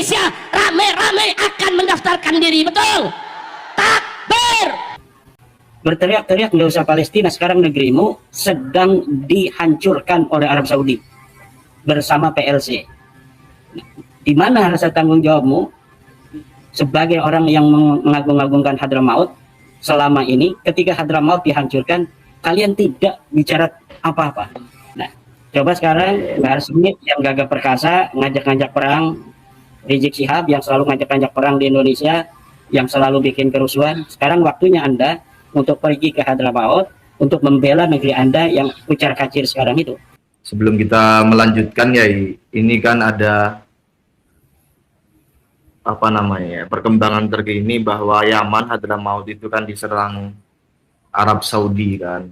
Indonesia rame-rame akan mendaftarkan diri, betul? Takbir! Berteriak-teriak nggak usah Palestina, sekarang negerimu sedang dihancurkan oleh Arab Saudi bersama PLC. Di mana rasa tanggung jawabmu sebagai orang yang mengagung-agungkan Hadramaut selama ini? Ketika Hadramaut dihancurkan, kalian tidak bicara apa-apa. Nah, coba sekarang Bahar Smith yang gagah perkasa ngajak-ngajak perang, Rizik Syihab yang selalu ngajak-ngajak perang di Indonesia, yang selalu bikin kerusuhan. Sekarang waktunya Anda untuk pergi ke Hadramaut untuk membela negeri Anda yang kucar-kacir sekarang itu. Sebelum kita melanjutkan ya, ini kan ada perkembangan terkini bahwa Yaman Hadramaut itu kan diserang Arab Saudi kan.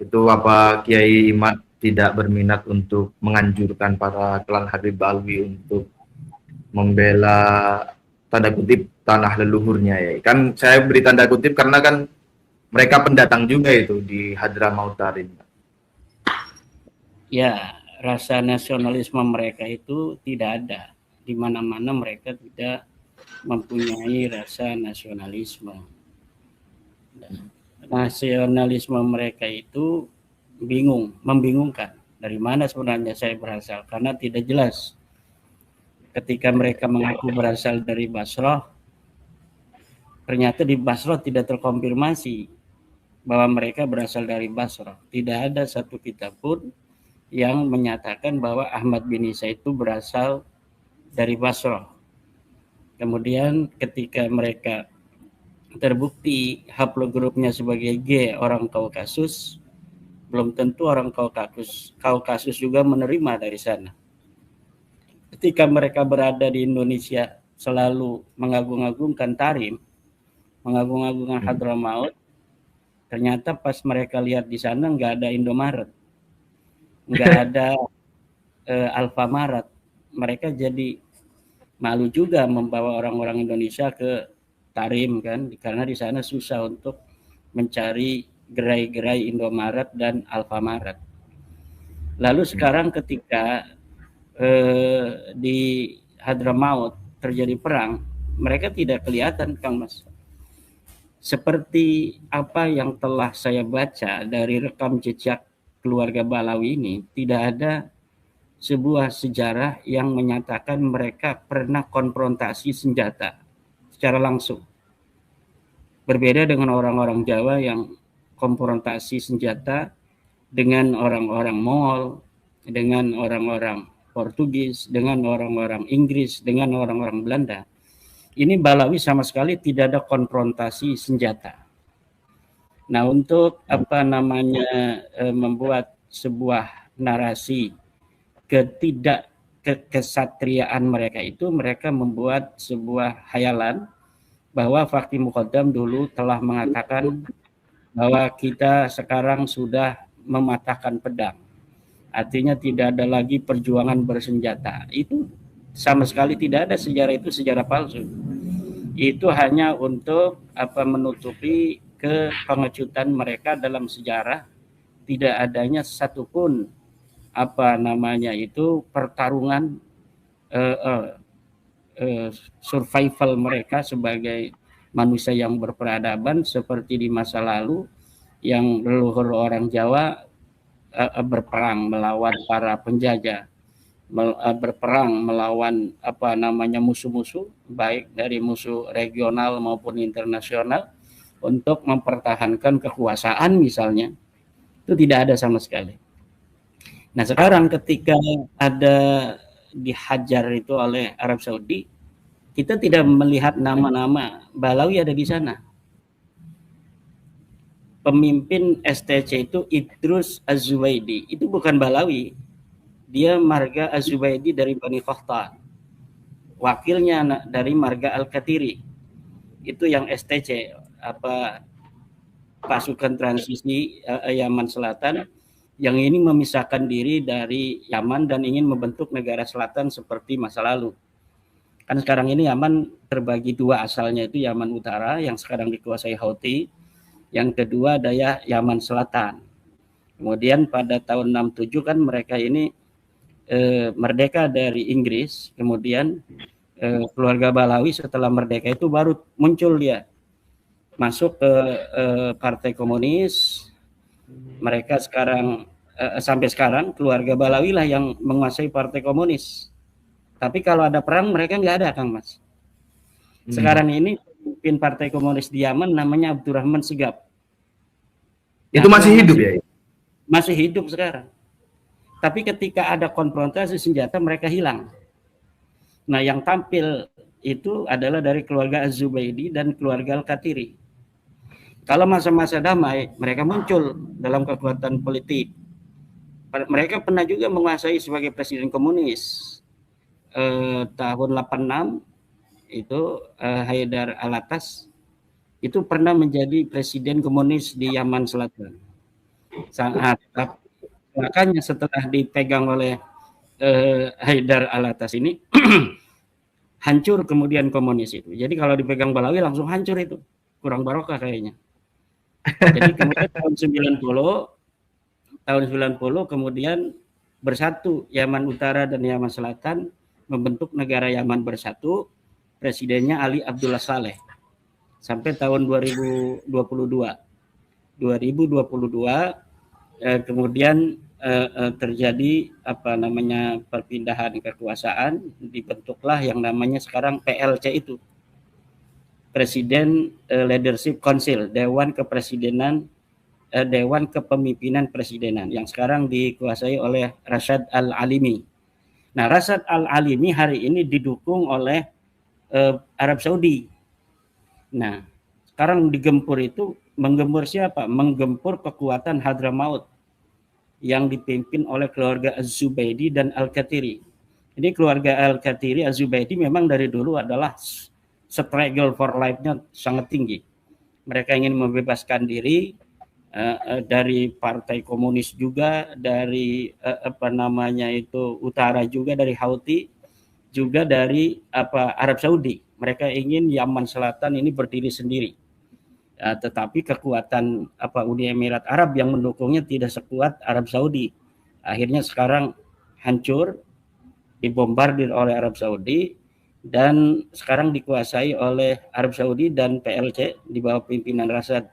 Itu apa Kiai Imad tidak berminat untuk menganjurkan para klan Habib Alwi untuk membela tanda kutip tanah leluhurnya ya. Kan saya beri tanda kutip karena kan mereka pendatang juga itu di Hadramautarin. Ya, rasa nasionalisme mereka itu tidak ada. Di mana-mana mereka tidak mempunyai rasa nasionalisme. Dan nasionalisme mereka itu membingungkan. Dari mana sebenarnya saya berasal? Karena tidak jelas. Ketika mereka mengaku berasal dari Basrah, ternyata di Basrah tidak terkonfirmasi bahwa mereka berasal dari Basrah. Tidak ada satu kitab pun yang menyatakan bahwa Ahmad bin Isa itu berasal dari Basrah. Kemudian ketika mereka terbukti haplogrupnya sebagai G orang Kaukasus, belum tentu orang Kaukasus juga menerima dari sana. Ketika mereka berada di Indonesia selalu mengagung-agungkan Tarim, mengagung-agungkan Hadramaut, ternyata pas mereka lihat di sana nggak ada Indomaret, nggak ada Alfamaret. Mereka jadi malu juga membawa orang-orang Indonesia ke Tarim kan, karena di sana susah untuk mencari gerai-gerai Indomaret dan Alfamaret. Lalu sekarang ketika di Hadramaut terjadi perang, mereka tidak kelihatan, Kang Mas. Seperti apa yang telah saya baca dari rekam jejak keluarga Balawi ini, tidak ada sebuah sejarah yang menyatakan mereka pernah konfrontasi senjata secara langsung. Berbeda dengan orang-orang Jawa yang konfrontasi senjata dengan orang-orang Mongol, dengan orang-orang Portugis, dengan orang-orang Inggris, dengan orang-orang Belanda. Ini Balawi sama sekali tidak ada konfrontasi senjata. Nah, untuk membuat sebuah narasi kesatriaan mereka itu, mereka membuat sebuah hayalan bahwa Fakih Muqaddam dulu telah mengatakan bahwa kita sekarang sudah mematahkan pedang. Artinya tidak ada lagi perjuangan bersenjata. Itu sama sekali tidak ada, sejarah itu sejarah palsu. Itu hanya untuk menutupi kepengecutan mereka dalam sejarah. Tidak adanya satupun pertarungan survival mereka sebagai manusia yang berperadaban seperti di masa lalu yang leluhur orang Jawa berperang melawan para penjajah, berperang melawan musuh-musuh baik dari musuh regional maupun internasional untuk mempertahankan kekuasaan misalnya. Itu tidak ada sama sekali. Nah, sekarang ketika ada dihajar itu oleh Arab Saudi, kita tidak melihat nama-nama Balawi ada di sana. Pemimpin STC itu Idrus Az-Zubaidi, itu bukan Balawi. Dia marga Az-Zubaidi dari Bani Qahtan. Wakilnya dari marga Al-Katiri. Itu yang STC, pasukan transisi Yaman Selatan, yang ini memisahkan diri dari Yaman dan ingin membentuk negara selatan seperti masa lalu. Kan sekarang ini Yaman terbagi dua, asalnya itu Yaman Utara yang sekarang dikuasai Houthi, yang kedua adalah Yaman Selatan. Kemudian pada tahun 67 kan mereka ini merdeka dari Inggris, kemudian keluarga Balawi setelah merdeka itu baru muncul dia masuk ke Partai Komunis. Mereka sekarang sampai sekarang keluarga Balawi lah yang menguasai Partai Komunis. Tapi kalau ada perang mereka nggak ada, Kang Mas. Sekarang ini pemimpin Partai Komunis di Yaman namanya Abdurrahman Sigap. Itu masih hidup ya? Masih hidup sekarang. Tapi ketika ada konfrontasi senjata mereka hilang. Nah, yang tampil itu adalah dari keluarga Az-Zubaidi dan keluarga Al-Qatiri. Kalau masa-masa damai, mereka muncul dalam kekuatan politik. Mereka pernah juga menguasai sebagai presiden komunis. Tahun 86 itu Haidar Alatas itu pernah menjadi presiden komunis di Yaman Selatan. Makanya setelah dipegang oleh Haidar Alatas ini hancur kemudian komunis itu. Jadi kalau dipegang Balawi langsung hancur itu. Kurang barokah kayaknya. Jadi kemudian tahun 90 kemudian bersatu Yaman Utara dan Yaman Selatan membentuk negara Yaman Bersatu. Presidennya Ali Abdullah Saleh. Sampai tahun 2022. 2022 kemudian terjadi perpindahan kekuasaan, dibentuklah yang namanya sekarang PLC itu, Presiden Leadership Council, Dewan Kepemimpinan Presidenan, yang sekarang dikuasai oleh Rashad Al-Alimi. Nah, Rashad Al-Alimi hari ini didukung oleh Arab Saudi. Nah, sekarang digempur itu, menggempur siapa? Menggempur kekuatan Hadramaut yang dipimpin oleh keluarga Az-Zubaidi dan Al-Qatiri. Jadi keluarga Al-Qatiri, Az-Zubaidi memang dari dulu adalah struggle for life-nya sangat tinggi. Mereka ingin membebaskan diri dari Partai Komunis juga, dari Utara juga, dari Houthi, juga dari Arab Saudi. Mereka ingin Yaman Selatan ini berdiri sendiri. Tetapi kekuatan Uni Emirat Arab yang mendukungnya tidak sekuat Arab Saudi. Akhirnya sekarang hancur, dibombardir oleh Arab Saudi, dan sekarang dikuasai oleh Arab Saudi dan PLC di bawah pimpinan Rashad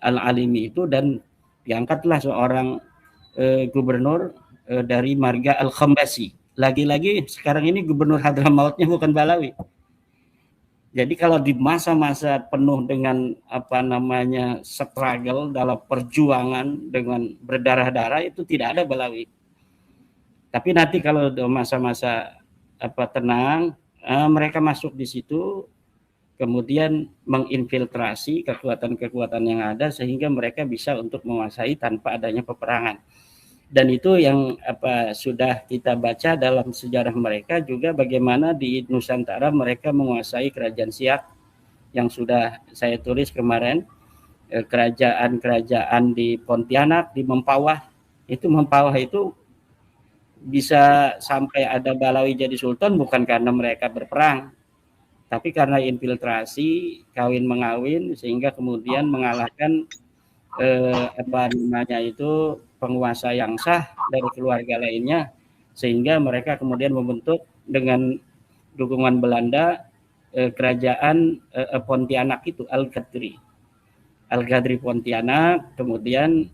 Al-Alimi itu, dan diangkatlah seorang gubernur dari marga Al-Khambasi. Lagi-lagi sekarang ini gubernur Hadramautnya bukan Balawi. Jadi kalau di masa-masa penuh dengan struggle dalam perjuangan dengan berdarah-darah itu tidak ada Balawi. Tapi nanti kalau masa-masa tenang, mereka masuk di situ, kemudian menginfiltrasi kekuatan-kekuatan yang ada sehingga mereka bisa untuk menguasai tanpa adanya peperangan. Dan itu yang sudah kita baca dalam sejarah mereka juga, bagaimana di Nusantara mereka menguasai kerajaan Siak yang sudah saya tulis kemarin, kerajaan-kerajaan di Pontianak, di Mempawah. Mempawah itu bisa sampai ada Balawi jadi sultan bukan karena mereka berperang, tapi karena infiltrasi, kawin mengawin, sehingga kemudian mengalahkan penguasa yang sah dari keluarga lainnya, sehingga mereka kemudian membentuk dengan dukungan Belanda kerajaan Pontianak itu, Al-Qadri Pontianak. Kemudian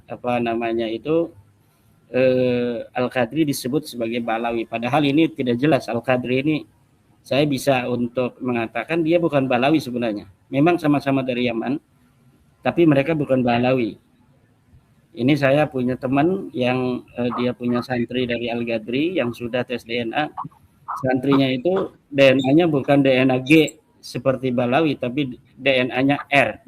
Al-Qadri disebut sebagai Balawi, padahal ini tidak jelas. Al-Qadri ini saya bisa untuk mengatakan dia bukan Balawi sebenarnya, memang sama-sama dari Yaman, tapi mereka bukan Balawi. Ini saya punya teman yang dia punya santri dari Al-Qadri yang sudah tes DNA. Santrinya itu DNA-nya bukan DNA G seperti Balawi, tapi DNA-nya R.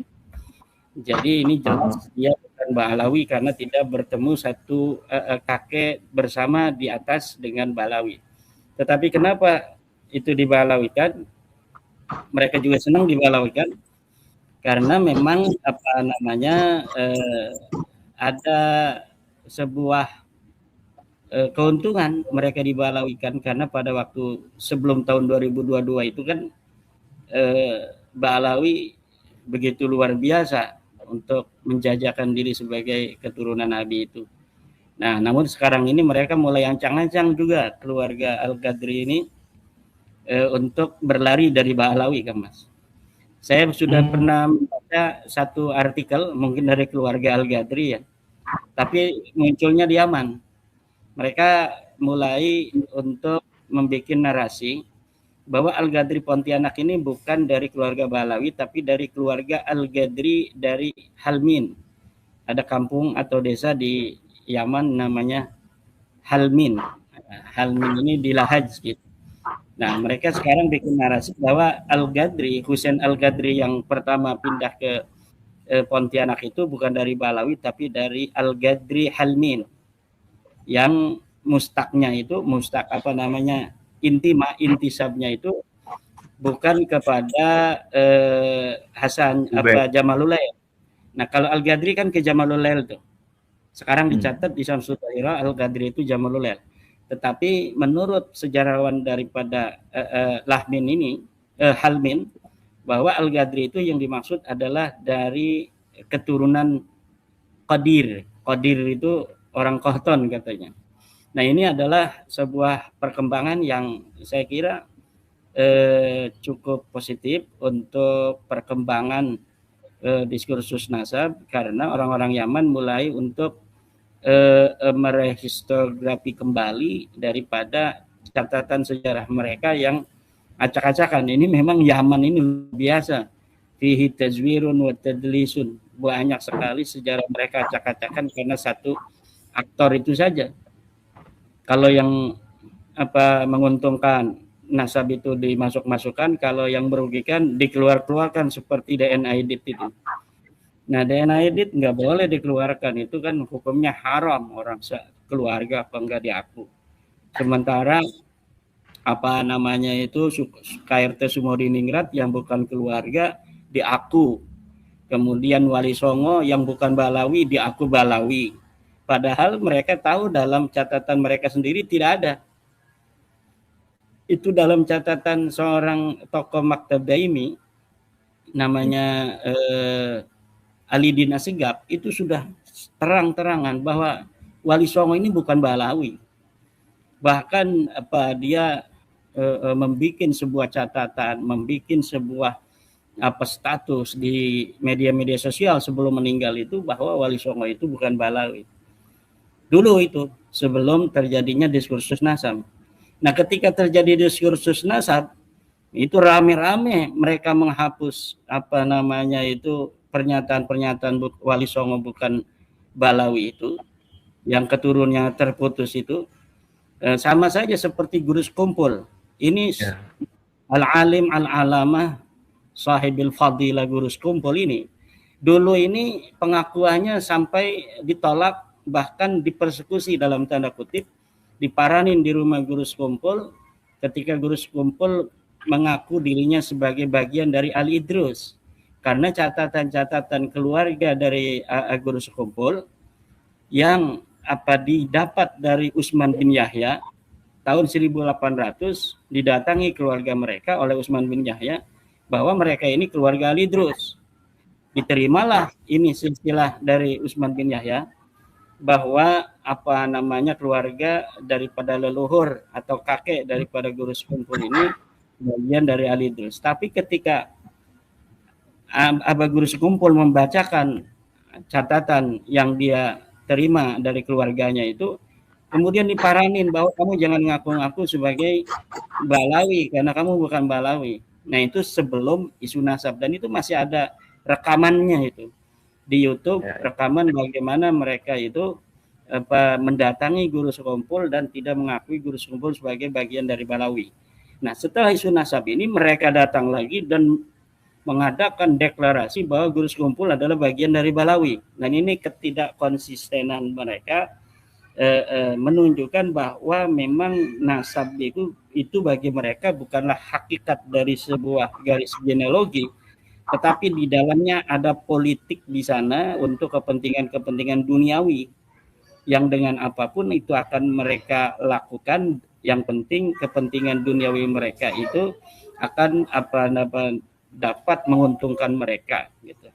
Jadi ini jelas dia bukan Balawi karena tidak bertemu satu kakek bersama di atas dengan Balawi. Tetapi kenapa itu dibalawikan? Mereka juga senang dibalawikan karena memang ada sebuah keuntungan mereka dibalawikan, karena pada waktu sebelum tahun 2022 itu kan Balawi begitu luar biasa untuk menjajakan diri sebagai keturunan Nabi itu. Nah, namun sekarang ini mereka mulai ancang-ancang juga, keluarga Al-Qadri ini untuk berlari dari Balawi, Kang Mas. Saya sudah pernah membaca satu artikel mungkin dari keluarga Al-Ghadri ya, tapi munculnya di Yaman. Mereka mulai untuk membuat narasi bahwa Al-Ghadri Pontianak ini bukan dari keluarga Balawi, tapi dari keluarga Al-Ghadri dari Halmin. Ada kampung atau desa di Yaman namanya Halmin. Halmin ini di Lahaj gitu. Nah, mereka sekarang bikin narasi bahwa Al-Ghadri, Husain Al-Ghadri yang pertama pindah ke Pontianak itu bukan dari Balawi, tapi dari Al-Ghadri Halmin. Yang mustaknya itu, mustak apa namanya, intisabnya itu bukan kepada Hasan apa Jamalulail. Nah, kalau Al-Ghadri kan ke Jamalulail tuh. Sekarang dicatat di Syamsul Tahira Al-Ghadri itu Jamalulail. Tetapi menurut sejarawan daripada Lahmin ini, Halmin, bahwa Al-Ghadri itu yang dimaksud adalah dari keturunan Qadir. Qadir itu orang Qahton katanya. Nah, ini adalah sebuah perkembangan yang saya kira cukup positif untuk perkembangan diskursus nasab, karena orang-orang Yaman mulai untuk merehistografi kembali daripada catatan sejarah mereka yang acak-acakan. Ini memang Yaman ini biasa, fihi tazwirun wa tadlisun, banyak sekali sejarah mereka acak-acakan karena satu aktor itu saja. Kalau yang menguntungkan nasab itu dimasuk-masukkan, kalau yang merugikan dikeluarkan seperti DNA edit itu. Nah, DNA edit nggak boleh dikeluarkan, itu kan hukumnya haram, orang keluarga apa enggak diaku. Sementara KRT Sumodiningrat yang bukan keluarga diaku. Kemudian Wali Songo yang bukan Balawi diaku Balawi. Padahal mereka tahu dalam catatan mereka sendiri tidak ada. Itu dalam catatan seorang tokoh Maktab Daimi namanya Ali Dina Segap, itu sudah terang-terangan bahwa Wali Songo ini bukan Balawi. Bahkan dia membuat sebuah catatan, membuat sebuah status di media-media sosial sebelum meninggal itu bahwa Wali Songo itu bukan Balawi. Dulu itu sebelum terjadinya diskursus nasab. Nah, ketika terjadi diskursus nasab, itu rame-rame mereka menghapus pernyataan Wali Songo bukan Balawi itu, yang keturunannya terputus itu, sama saja seperti Gurus Kumpul. Ini Al-Alim Al-Alamah Sahibil Fadilah Gurus Kumpul ini. Dulu ini pengakuannya sampai ditolak, bahkan dipersekusi dalam tanda kutip, diparanin di rumah Gurus Kumpul ketika Gurus Kumpul mengaku dirinya sebagai bagian dari Ali Idrus. Karena catatan-catatan keluarga dari Gurus Kumpul yang didapat dari Utsman bin Yahya tahun 1800, didatangi keluarga mereka oleh Utsman bin Yahya bahwa mereka ini keluarga Ali Idrus. Diterimalah ini silsilah dari Utsman bin Yahya bahwa keluarga daripada leluhur atau kakek daripada Gurus Kumpul ini bagian dari Ali Idrus. Tapi ketika Gurus Kumpul membacakan catatan yang dia terima dari keluarganya itu, kemudian diparanin bahwa kamu jangan ngaku-ngaku sebagai Balawi karena kamu bukan Balawi. Nah, itu sebelum isu nasab, dan itu masih ada rekamannya itu di YouTube, rekaman bagaimana mereka itu mendatangi Gurus Kumpul dan tidak mengakui Gurus Kumpul sebagai bagian dari Balawi. Nah, setelah isu nasab ini mereka datang lagi dan mengadakan deklarasi bahwa Gurus Kumpul adalah bagian dari Balawi. Dan ini ketidakkonsistenan mereka menunjukkan bahwa memang nasab itu bagi mereka bukanlah hakikat dari sebuah garis genealogi, tetapi di dalamnya ada politik di sana untuk kepentingan-kepentingan duniawi yang dengan apapun itu akan mereka lakukan. Yang penting kepentingan duniawi mereka itu akan dapat menguntungkan mereka gitu.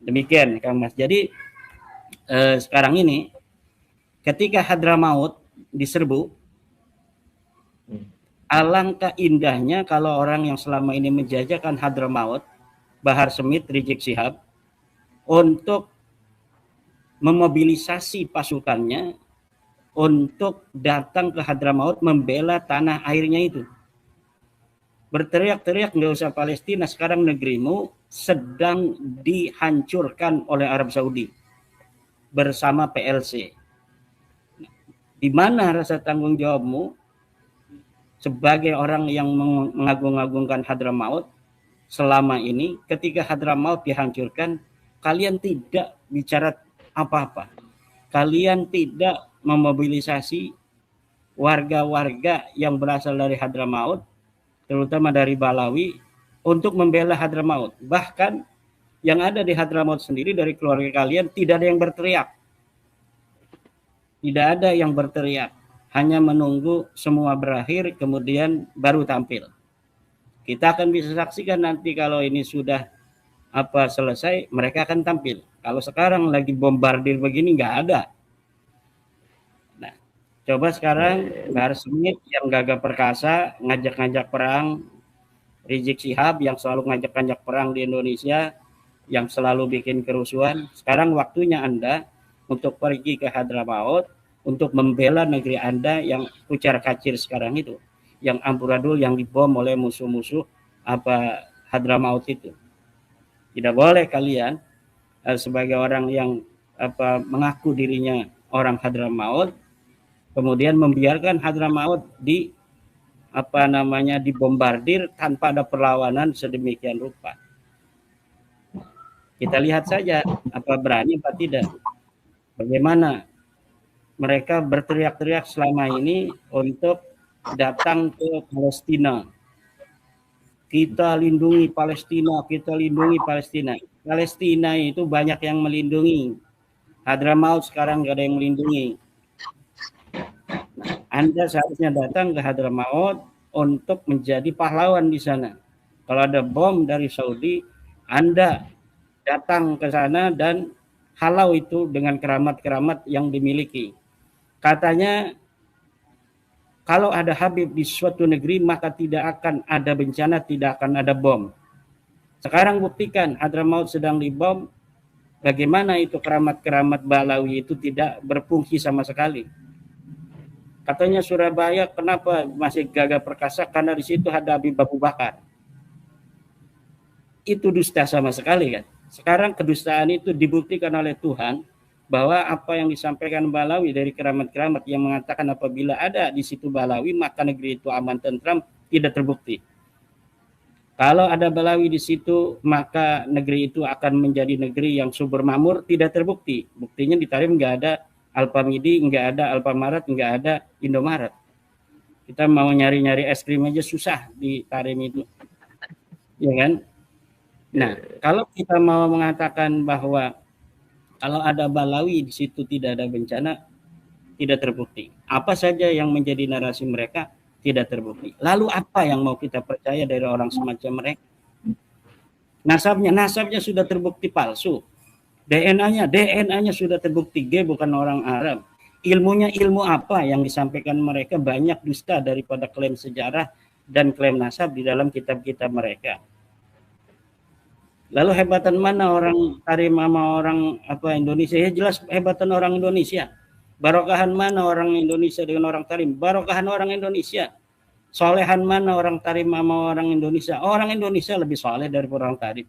Demikian Kang Mas. Jadi sekarang ini ketika Hadramaut diserbu, Alangkah indahnya kalau orang yang selama ini menjajakan Hadramaut, Bahar Smith, Rizik Syihab, untuk memobilisasi pasukannya untuk datang ke Hadramaut membela tanah airnya itu. Berteriak-teriak nggak usah Palestina, sekarang negerimu sedang dihancurkan oleh Arab Saudi bersama PLC. Di mana rasa tanggung jawabmu sebagai orang yang mengagung-agungkan Hadramaut selama ini? Ketika Hadramaut dihancurkan, kalian tidak bicara apa-apa. Kalian tidak memobilisasi warga-warga yang berasal dari Hadramaut, terutama dari Balawi, untuk membela Hadramaut. Bahkan yang ada di Hadramaut sendiri dari keluarga kalian tidak ada yang berteriak. Tidak ada yang berteriak. Hanya menunggu semua berakhir, kemudian baru tampil. Kita akan bisa saksikan nanti kalau ini sudah selesai, mereka akan tampil. Kalau sekarang lagi bombardir begini, nggak ada. Nah, coba sekarang Bahar Smith yang gagah perkasa, ngajak-ngajak perang, Rizik Syihab yang selalu ngajak-ngajak perang di Indonesia, yang selalu bikin kerusuhan. Sekarang waktunya Anda untuk pergi ke Hadramaut, untuk membela negeri Anda yang kucar kacir sekarang itu, yang amburadul, yang dibom oleh musuh-musuh Hadramaut itu. Tidak boleh kalian sebagai orang yang mengaku dirinya orang Hadramaut, kemudian membiarkan Hadramaut dibombardir tanpa ada perlawanan sedemikian rupa. Kita lihat saja berani apa tidak. Bagaimana mereka berteriak-teriak selama ini untuk datang ke Palestina. Kita lindungi Palestina, kita lindungi Palestina. Palestina itu banyak yang melindungi. Hadramaut sekarang nggak ada yang melindungi. Anda seharusnya datang ke Hadramaut untuk menjadi pahlawan di sana. Kalau ada bom dari Saudi, Anda datang ke sana dan halau itu dengan keramat-keramat yang dimiliki. Katanya kalau ada Habib di suatu negeri maka tidak akan ada bencana, tidak akan ada bom. Sekarang buktikan Hadramaut sedang dibom, bagaimana itu keramat-keramat Balawi itu tidak berfungsi sama sekali. Katanya Surabaya kenapa masih gagah perkasa, karena di situ ada Habib Abu Bakar. Itu dusta sama sekali kan. Sekarang kedustaan itu dibuktikan oleh Tuhan, bahwa apa yang disampaikan Balawi dari keramat-keramat yang mengatakan apabila ada di situ Balawi maka negeri itu aman tentram, tidak terbukti. Kalau ada Balawi di situ maka negeri itu akan menjadi negeri yang subur makmur, tidak terbukti. Buktinya di Tarim nggak ada Alfamidi, nggak ada Alfamaret, nggak ada Indomaret. Kita mau nyari-nyari es krim aja susah di Tarim itu, ya kan? Nah, kalau kita mau mengatakan bahwa kalau ada Balawi di situ tidak ada bencana, tidak terbukti. Apa saja yang menjadi narasi mereka tidak terbukti. Lalu apa yang mau kita percaya dari orang semacam mereka? Nasabnya sudah terbukti palsu. DNA-nya sudah terbukti G bukan orang Arab. Ilmunya ilmu apa yang disampaikan mereka, banyak dusta daripada klaim sejarah dan klaim nasab di dalam kitab-kitab mereka. Lalu hebatan mana orang Tarim sama orang Indonesia? Ya jelas hebatan orang Indonesia. Barokahan mana orang Indonesia dengan orang Tarim? Barokahan orang Indonesia. Solehan mana orang Tarim sama orang Indonesia? Orang Indonesia lebih soleh dari orang Tarim.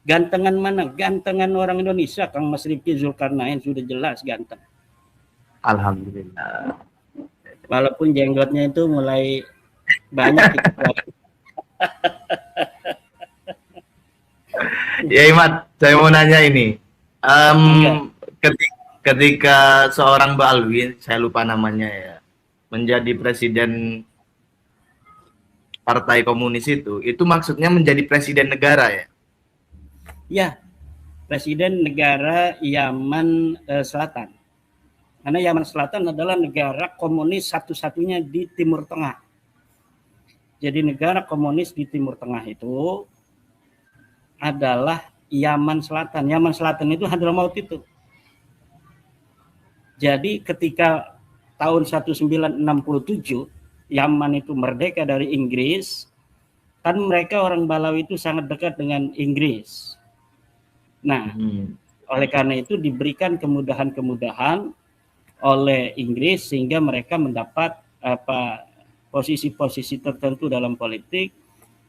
Gantengan mana? Gantengan orang Indonesia. Kang Mas Rifki Zulkarnain sudah jelas ganteng. Alhamdulillah. Walaupun jenggotnya itu mulai banyak. Ya Imat, saya mau nanya ini. Ketika seorang Balawi, saya lupa namanya ya, menjadi presiden Partai Komunis itu maksudnya menjadi presiden negara ya? Ya, presiden negara Yaman Selatan. Karena Yaman Selatan adalah negara komunis satu-satunya di Timur Tengah. Jadi negara komunis di Timur Tengah itu adalah Yaman Selatan. Yaman Selatan itu Hadramaut itu. Jadi ketika tahun 1967 Yaman itu merdeka dari Inggris, kan mereka orang Balawi itu sangat dekat dengan Inggris. Nah, oleh karena itu diberikan kemudahan-kemudahan oleh Inggris sehingga mereka mendapat posisi-posisi tertentu dalam politik,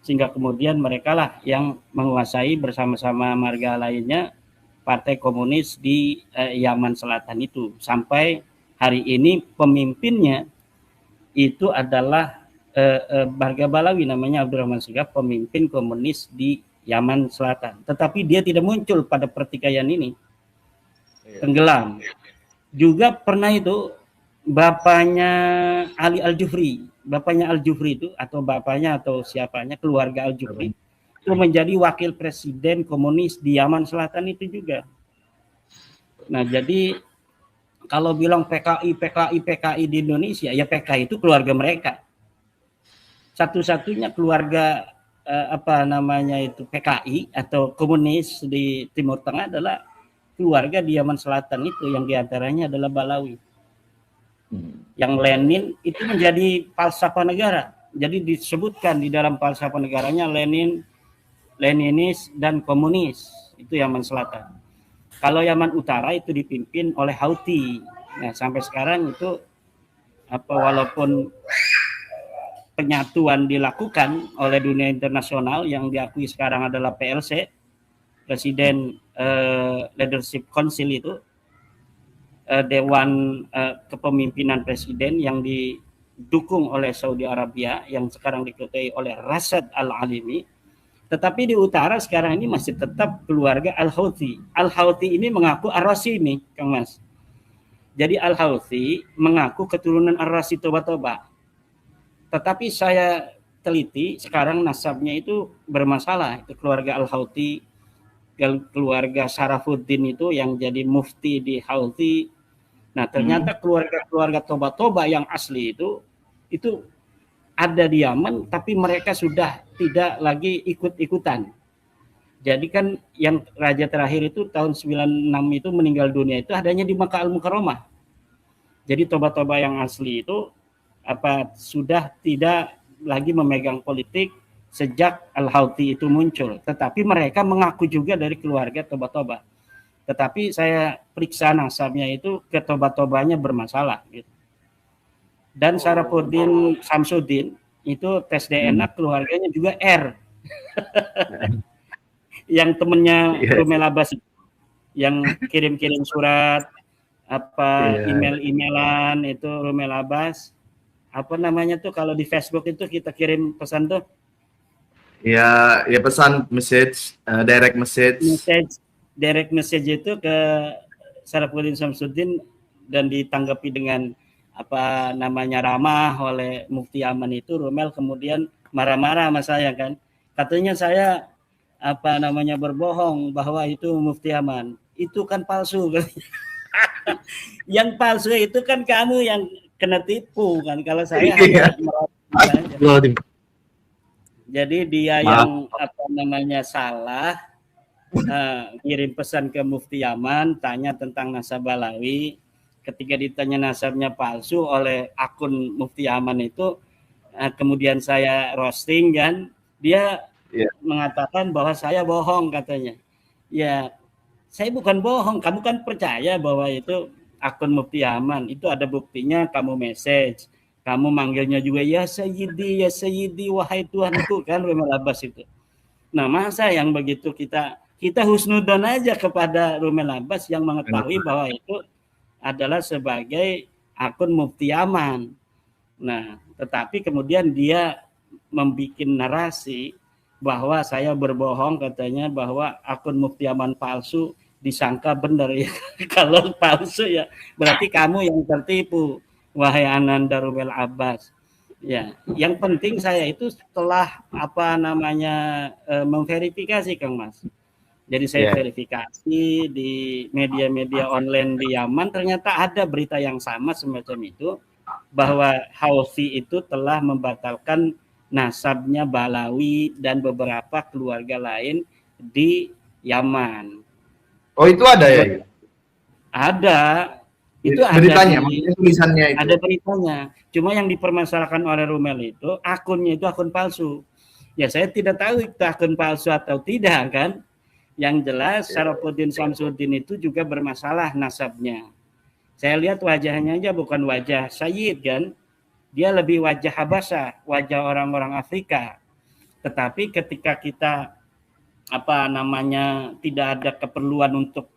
sehingga kemudian mereka lah yang menguasai bersama-sama marga lainnya Partai Komunis di Yaman Selatan itu. Sampai hari ini pemimpinnya itu adalah Marga Balawi, namanya Abdurrahman Sigaf, pemimpin komunis di Yaman Selatan. Tetapi dia tidak muncul pada pertikaian ini, tenggelam. Juga pernah itu bapaknya Ali Al-Jufri, bapaknya Al-Jufri itu atau bapaknya atau siapanya, keluarga Al-Jufri itu menjadi wakil presiden komunis di Yaman Selatan itu juga. Nah, jadi kalau bilang PKI di Indonesia, ya PKI itu keluarga mereka. Satu-satunya keluarga PKI atau komunis di Timur Tengah adalah keluarga di Yaman Selatan itu, yang diantaranya adalah Balawi. Yang Lenin itu menjadi falsafah negara. Jadi disebutkan di dalam falsafah negaranya Leninis dan komunis, itu Yaman Selatan. Kalau Yaman Utara itu dipimpin oleh Houthi. Nah, sampai sekarang itu walaupun penyatuan dilakukan oleh dunia internasional yang diakui sekarang adalah PLC, Presiden Leadership Council itu, Dewan Kepemimpinan Presiden yang didukung oleh Saudi Arabia yang sekarang diketuai oleh Rashad Al-Alimi. Tetapi di utara sekarang ini masih tetap keluarga Al-Houthi. Al-Houthi ini mengaku Ar-Rashidi, Kang Mas. Jadi Al-Houthi mengaku keturunan Ar-Rashidi Toba. Tetapi saya teliti, sekarang nasabnya itu bermasalah. Itu keluarga Al-Houthi, keluarga Sarafuddin itu yang jadi mufti di Houthi. Nah, ternyata keluarga Toba yang asli itu ada di Yaman, tapi mereka sudah tidak lagi ikut-ikutan. Jadi kan yang raja terakhir itu tahun 96 itu meninggal dunia itu adanya di Makkah Al-Mukarramah. Jadi Toba yang asli itu sudah tidak lagi memegang politik sejak Al-Houthi itu muncul. Tetapi mereka mengaku juga dari keluarga Toba. Tetapi saya periksa nasabnya itu ke Toba-Tobanya bermasalah gitu. Dan Sarafuddin Samsudin itu tes DNA keluarganya juga R. Yang temennya Rumel Abbas yang kirim-kirim surat email-emailan itu Rumel Abbas. Apa namanya tuh kalau di Facebook itu kita kirim pesan tuh? Ya pesan message, direct message itu ke Sarafuddin Samsudin dan ditanggapi dengan ramah oleh Mufti Yaman itu. Rumel kemudian marah-marah sama saya kan. Katanya saya berbohong bahwa itu Mufti Yaman. Itu kan palsu kan. Yang palsu itu kan kamu yang kena tipu kan. Kalau saya jadi dia yang salah kirim pesan ke Mufti Yaman, tanya tentang nasab Balawi. Ketika ditanya nasabnya palsu oleh akun Mufti Yaman itu, kemudian saya roasting kan, dia mengatakan bahwa saya bohong katanya. Ya, saya bukan bohong, kamu kan percaya bahwa itu akun Mufti Yaman, itu ada buktinya, kamu message, kamu manggilnya juga ya Sayyidi, wahai Tuhanku kan, Rumel Abbas itu. Nah, masa yang begitu kita husnudon aja kepada Rumel Abbas yang mengetahui bahwa itu adalah sebagai akun Mufti Yaman. Nah, tetapi kemudian dia membuat narasi bahwa saya berbohong katanya bahwa akun Mufti Yaman palsu, disangka benar ya. Kalau palsu ya berarti kamu yang tertipu, wahai Ananda Rumel Abbas. Ya, yang penting saya itu setelah memverifikasi Kang Mas. Jadi saya verifikasi di media-media online di Yaman, ternyata ada berita yang sama semacam itu, bahwa Houthi itu telah membatalkan nasabnya Balawi dan beberapa keluarga lain di Yaman. Oh, itu ada ya? Ada. Itu beritanya, maksudnya tulisannya itu. Ada beritanya. Cuma yang dipermasalahkan oleh Rumel itu akunnya itu akun palsu. Ya saya tidak tahu itu akun palsu atau tidak kan. Yang jelas Syarafuddin Samsudin itu juga bermasalah nasabnya. Saya lihat wajahnya aja bukan wajah Sayyid kan. Dia lebih wajah Habasah, wajah orang-orang Afrika. Tetapi ketika kita tidak ada keperluan untuk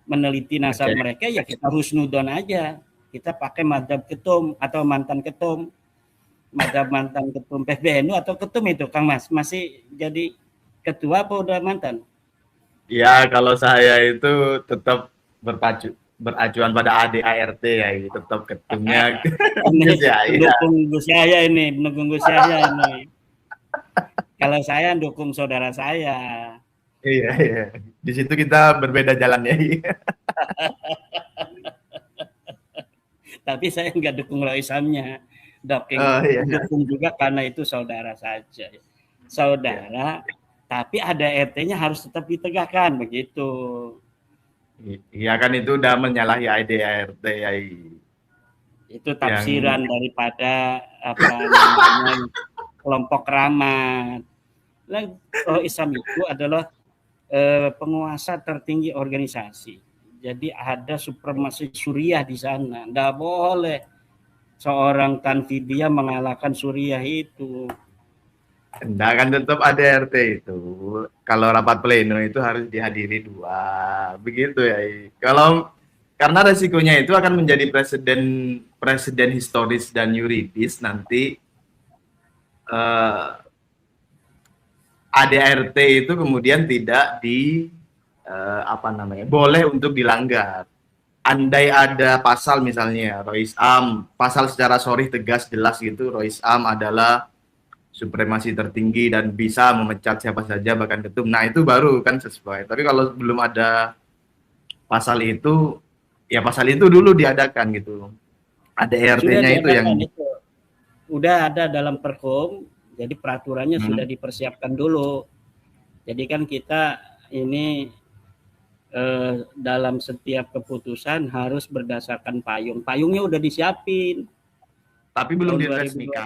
meneliti nasab mereka, ya kita husnudon aja. Kita pakai madhab ketum atau mantan ketum, madhab mantan ketum PBNU atau ketum itu, Kang Mas. Masih jadi ketua apa udah mantan? Ya, kalau saya itu tetap beracuan pada ADART ya, tetap ketumnya. Dukung Gus Yahya ini, dukung Gus Yahya ini. Kalau saya dukung saudara saya. Iya, iya. Di situ kita berbeda jalannya. Tapi saya nggak dukung Roisamnya. Dukung juga karena itu saudara saja. Saudara, tapi ADART-nya harus tetap ditegakkan begitu. Iya kan itu udah menyalahi ADART ya. Itu tafsiran daripada namanya kelompok keramat. Islam itu adalah penguasa tertinggi organisasi. Jadi ada supremasi Suriah di sana. Nggak boleh seorang Tanfidiyah mengalahkan Suriah itu. Enggak, kan tetap ADART itu. Kalau rapat pleno itu harus dihadiri 2. Begitu ya. Karena resikonya itu akan menjadi presiden historis dan yuridis nanti ADART itu kemudian tidak boleh untuk dilanggar. Andai ada pasal misalnya Roisam, pasal secara sorih tegas jelas gitu, Roisam adalah supremasi tertinggi dan bisa memecat siapa saja bahkan ketum. Nah, itu baru kan sesuai. Tapi kalau belum ada pasal itu, ya pasal itu dulu diadakan gitu. ADART-nya itu yang udah ada dalam Perkom, jadi peraturannya sudah dipersiapkan dulu. Jadi kan kita ini dalam setiap keputusan harus berdasarkan payung. Payungnya udah disiapin. Tapi belum diresmikan.